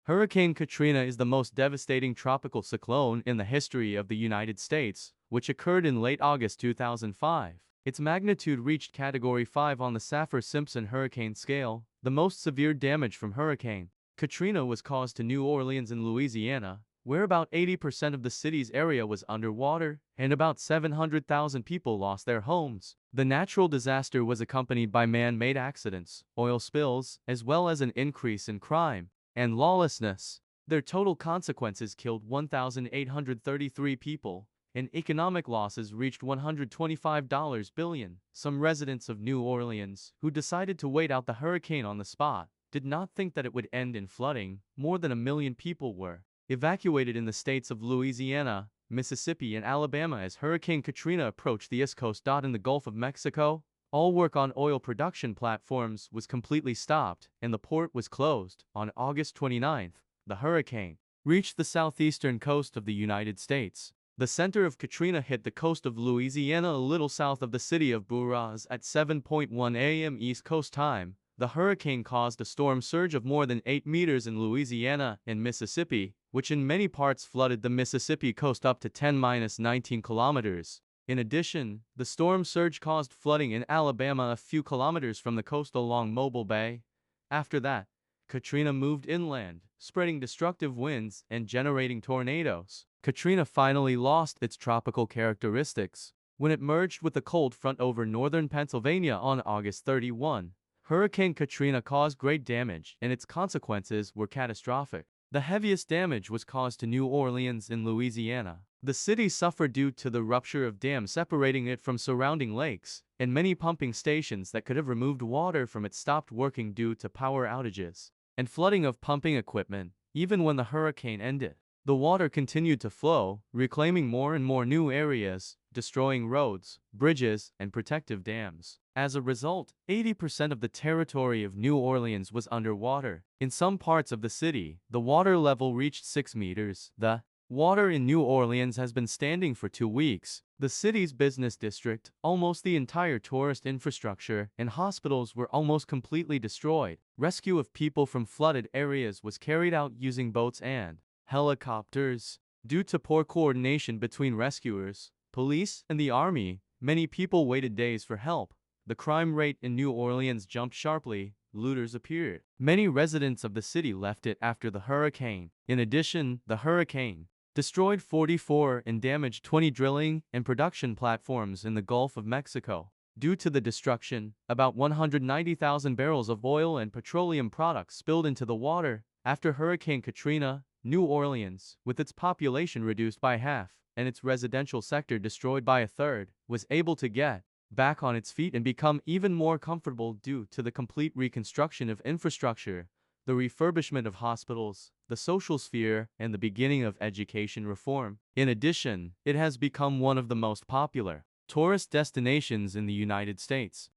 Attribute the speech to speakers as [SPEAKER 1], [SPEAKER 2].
[SPEAKER 1] Hurricane Katrina is the most devastating tropical cyclone in the history of the United States, which occurred in late August 2005. Its magnitude reached Category 5 on the Saffir-Simpson hurricane scale, the most severe damage from Hurricane Katrina was caused to New Orleans in Louisiana, where about 80% of the city's area was underwater, and about 700,000 people lost their homes. The natural disaster was accompanied by man-made accidents, oil spills, as well as an increase in crime and lawlessness. Their total consequences killed 1,833 people, and economic losses reached $125 billion. Some residents of New Orleans, who decided to wait out the hurricane on the spot, did not think that it would end in flooding. More than 1 million people were evacuated in the states of Louisiana, Mississippi, and Alabama as Hurricane Katrina approached the East Coast. In the Gulf of Mexico, all work on oil production platforms was completely stopped, and the port was closed. On August 29th, the hurricane reached the southeastern coast of the United States. The center of Katrina hit the coast of Louisiana a little south of the city of Buras at 7:1 a.m. East Coast time. The hurricane caused a storm surge of more than 8 meters in Louisiana and Mississippi, which in many parts flooded the Mississippi coast up to 10-19 kilometers. In addition, the storm surge caused flooding in Alabama a few kilometers from the coast along Mobile Bay. After that, Katrina moved inland, spreading destructive winds and generating tornadoes. Katrina finally lost its tropical characteristics when it merged with a cold front over northern Pennsylvania on August 31. Hurricane Katrina caused great damage, and its consequences were catastrophic. The heaviest damage was caused to New Orleans in Louisiana. The city suffered due to the rupture of dams separating it from surrounding lakes, and many pumping stations that could have removed water from it stopped working due to power outages and flooding of pumping equipment. Even when the hurricane ended, the water continued to flow, reclaiming more and more new areas, destroying roads, bridges, and protective dams. As a result, 80% of the territory of New Orleans was underwater. In some parts of the city, the water level reached 6 meters. The water in New Orleans has been standing for 2 weeks. The city's business district, almost the entire tourist infrastructure, and hospitals were almost completely destroyed. Rescue of people from flooded areas was carried out using boats and helicopters. Due to poor coordination between rescuers, police, and the army, many people waited days for help. The crime rate in New Orleans jumped sharply. Looters appeared. Many residents of the city left it after the hurricane. In addition, the hurricane destroyed 44 and damaged 20 drilling and production platforms in the Gulf of Mexico. Due to the destruction, about 190,000 barrels of oil and petroleum products spilled into the water. After Hurricane Katrina, New Orleans, with its population reduced by half and its residential sector destroyed by a third, was able to get back on its feet and become even more comfortable due to the complete reconstruction of infrastructure, the refurbishment of hospitals, the social sphere, and the beginning of education reform. In addition, it has become one of the most popular tourist destinations in the United States.